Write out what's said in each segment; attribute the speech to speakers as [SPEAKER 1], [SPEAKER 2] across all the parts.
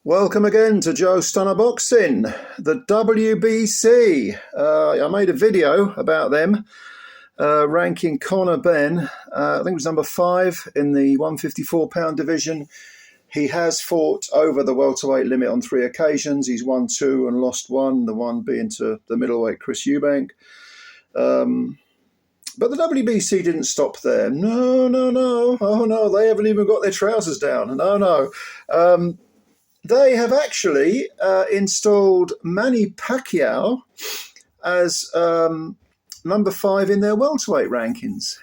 [SPEAKER 1] Welcome again to Joe Stunner Boxing, the WBC. I made a video about them, ranking Conor Benn. I think it was number 5 in the 154-pound division. He has fought over the welterweight limit on 3 occasions. He's won 2 and lost 1, the one being to the middleweight Chris Eubank. But the WBC didn't stop there. No. Oh, no, they haven't even got their trousers down. No. They have actually installed Manny Pacquiao as number 5 in their welterweight rankings.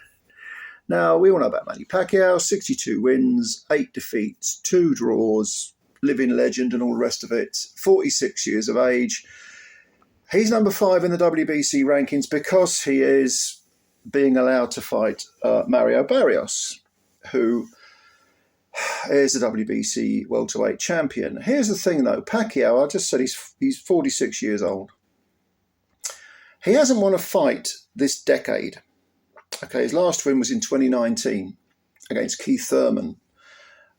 [SPEAKER 1] Now, we all know about Manny Pacquiao, 62 wins, 8 defeats, 2 draws, living legend and all the rest of it, 46 years of age. He's number 5 in the WBC rankings because he is being allowed to fight Mario Barrios, who is the WBC welterweight champion. Here's the thing, though. Pacquiao, I just said he's 46 years old. He hasn't won a fight this decade. Okay, his last win was in 2019 against Keith Thurman.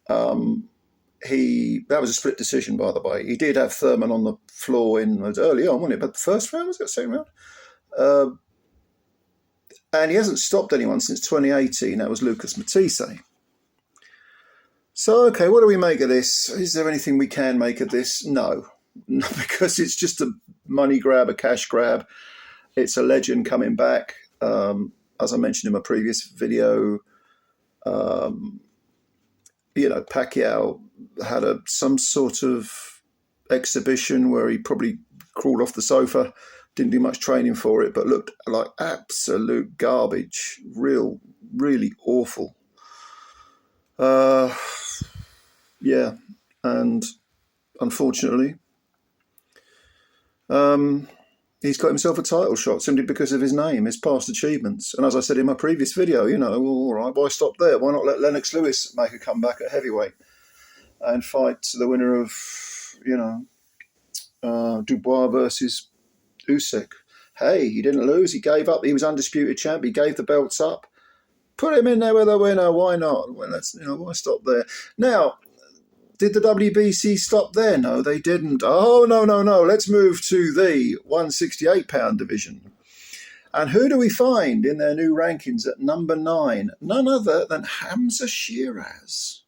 [SPEAKER 1] That was a split decision, by the way. He did have Thurman on the floor early on, wasn't it? But the first round, was it the second round? And he hasn't stopped anyone since 2018. That was Lucas Matisse. So, okay, what do we make of this? Is there anything we can make of this? No, because it's just a money grab, a cash grab. It's a legend coming back. As I mentioned in my previous video, Pacquiao had some sort of exhibition where he probably crawled off the sofa, didn't do much training for it, but looked like absolute garbage, really awful. Yeah, and unfortunately, he's got himself a title shot simply because of his name, his past achievements. And as I said in my previous video, all right, why stop there? Why not let Lennox Lewis make a comeback at heavyweight and fight the winner of, Dubois versus Usyk? Hey, he didn't lose. He gave up. He was undisputed champ. He gave the belts up. Put him in there with a winner. Why not? Well, why stop there? Now, did the WBC stop there? No, they didn't. Oh, no. Let's move to the 168-pound division. And who do we find in their new rankings at number 9? None other than HAMZAH SHEERAZ.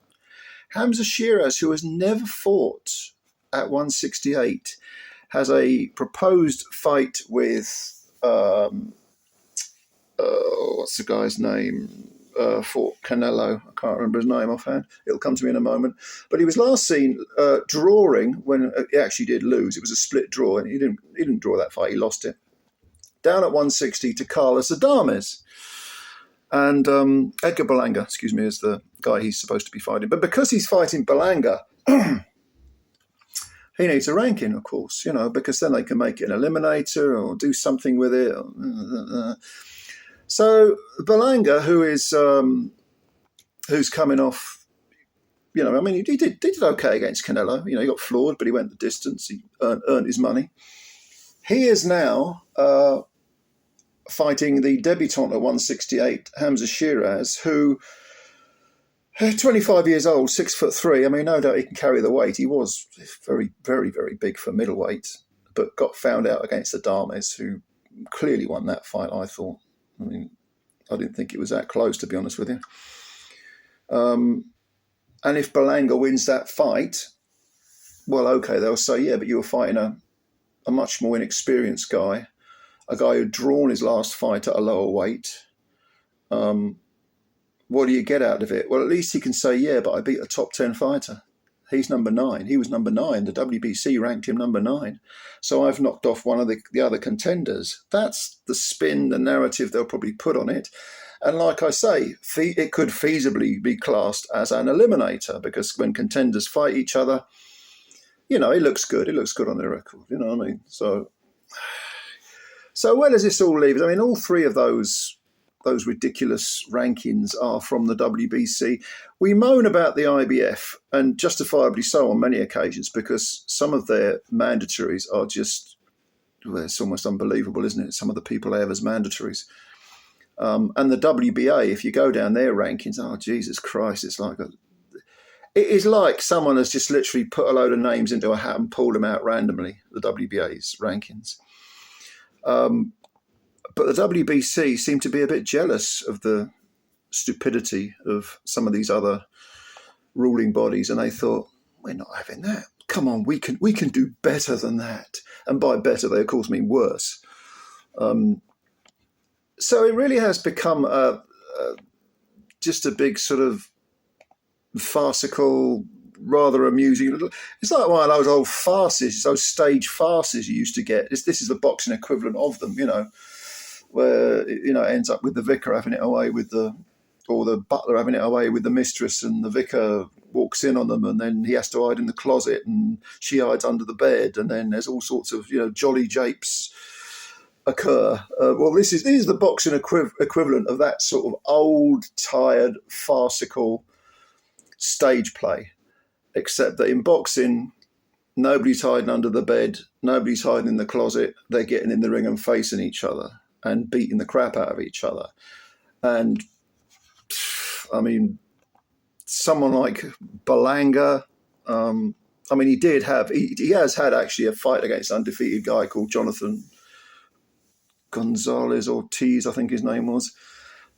[SPEAKER 1] HAMZAH SHEERAZ, who has never fought at 168, has a proposed fight with, what's the guy's name? Fought Canelo. I can't remember his name offhand. It'll come to me in a moment. But he was last seen drawing when he actually did lose. It was a split draw, and he didn't draw that fight. He lost it. Down at 160 to Carlos Adames. And Edgar Berlanga, is the guy he's supposed to be fighting. But because he's fighting Berlanga, he needs a ranking, of course, because then they can make it an eliminator or do something with it. So Balang, who's coming off, he did okay against Canelo. He got floored, but he went the distance. He earned his money. He is now fighting the debutant at 168, HAMZAH SHEERAZ, who, 25 years old, 6'3". No doubt he can carry the weight. He was very, very, very big for middleweight, but got found out against Adames, who clearly won that fight, I thought. I didn't think it was that close, to be honest with you. And if Berlanga wins that fight, well, okay, they'll say, yeah, but you were fighting a much more inexperienced guy, a guy who'd drawn his last fight at a lower weight. What do you get out of it? Well, at least he can say, yeah, but I beat a top 10 fighter. He's number 9. He was number 9. The WBC ranked him number 9. So I've knocked off one of the other contenders. That's the spin, the narrative they'll probably put on it. And like I say, it could feasibly be classed as an eliminator, because when contenders fight each other, it looks good. It looks good on their record. You know what I mean? So where does this all leave us? All 3 of those ridiculous rankings are from the WBC. We moan about the IBF, and justifiably so on many occasions, because some of their mandatories are just, it's almost unbelievable, isn't it? Some of the people they have as mandatories. And the WBA, if you go down their rankings, oh, Jesus Christ, it's like it is like someone has just literally put a load of names into a hat and pulled them out randomly, the WBA's rankings. But the WBC seemed to be a bit jealous of the stupidity of some of these other ruling bodies, and they thought, we're not having that. Come on, we can do better than that. And by better, they of course mean worse. So it really has become just a big sort of farcical, rather amusing. It's like one of those old farces, those stage farces you used to get. This is the boxing equivalent of them, you know, where, you know, it ends up with the vicar having it away with or the butler having it away with the mistress, and the vicar walks in on them, and then he has to hide in the closet, and she hides under the bed, and then there's all sorts of, you know, jolly japes occur. Well, this is the boxing equivalent of that sort of old, tired, farcical stage play, except that in boxing, nobody's hiding under the bed, nobody's hiding in the closet. They're getting in the ring and facing each other and beating the crap out of each other. And I mean, someone like Balang, I mean, he has had actually a fight against an undefeated guy called Jonathan Gonzalez Ortiz, I think his name was.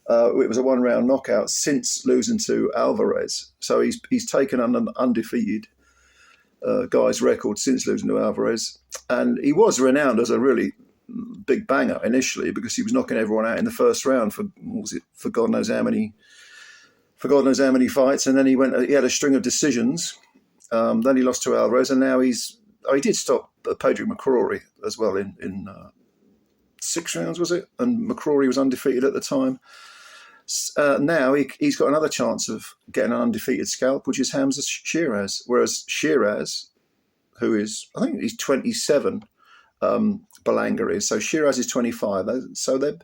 [SPEAKER 1] It was a one-round knockout since losing to Alvarez. So he's taken an undefeated guy's record since losing to Alvarez. And he was renowned as a really big banger initially, because he was knocking everyone out in the first round for God knows how many fights. And then he had a string of decisions. Then he lost to Alvarez, and now he did stop Pedro McCrory as well in 6 rounds, was it? And McCrory was undefeated at the time. Now he's got another chance of getting an undefeated scalp, which is HAMZAH SHEERAZ. Whereas Sheeraz, who is, I think he's 27, Balang is. So Sheeraz is 25. So they're,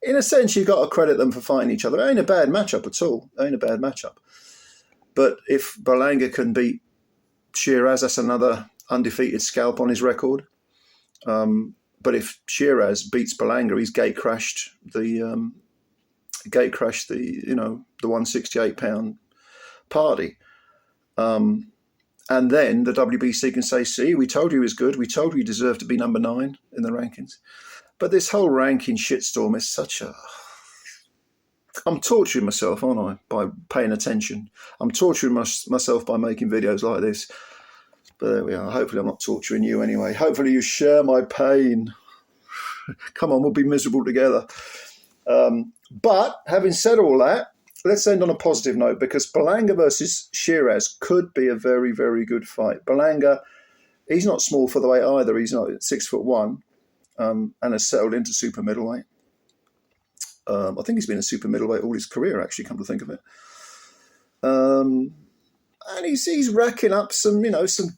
[SPEAKER 1] in a sense, you've got to credit them for fighting each other. It ain't a bad matchup at all. It ain't a bad matchup. But if Balang can beat Sheeraz, that's another undefeated scalp on his record. But if Sheeraz beats Balang, he's gate crashed the 168-pound party. And then the WBC can say, see, we told you he was good. We told you he deserved to be number 9 in the rankings. But this whole ranking shitstorm is such a... I'm torturing myself, aren't I, by paying attention. I'm torturing myself by making videos like this. But there we are. Hopefully I'm not torturing you anyway. Hopefully you share my pain. Come on, we'll be miserable together. But having said all that, let's end on a positive note, because Balang versus Sheeraz could be a very, very good fight. Balang, he's not small for the weight either. He's not 6'1", and has settled into super middleweight. I think he's been a super middleweight all his career, actually, come to think of it. And he's racking up some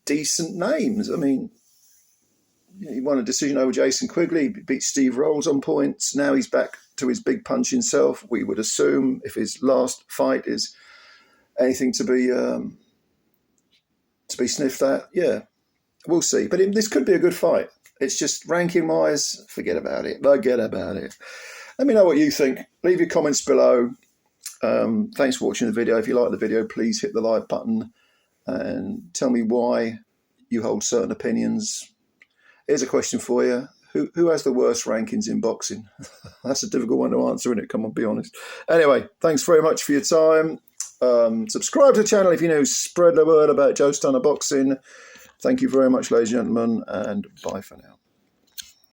[SPEAKER 1] decent names. I mean, he won a decision over Jason Quigley, beat Steve Rolls on points. Now he's back to his big punching self. We would assume, if his last fight is anything to be sniffed at, yeah, we'll see. But this could be a good fight. It's just ranking-wise, forget about it. Forget about it. Let me know what you think. Leave your comments below. Thanks for watching the video. If you like the video, please hit the like button and tell me why you hold certain opinions. Here's a question for you. Who has the worst rankings in boxing? That's a difficult one to answer, isn't it? Come on, be honest. Anyway, thanks very much for your time. Subscribe to the channel if you're new. Spread the word about Joe Stunner Boxing. Thank you very much, ladies and gentlemen, and bye for now.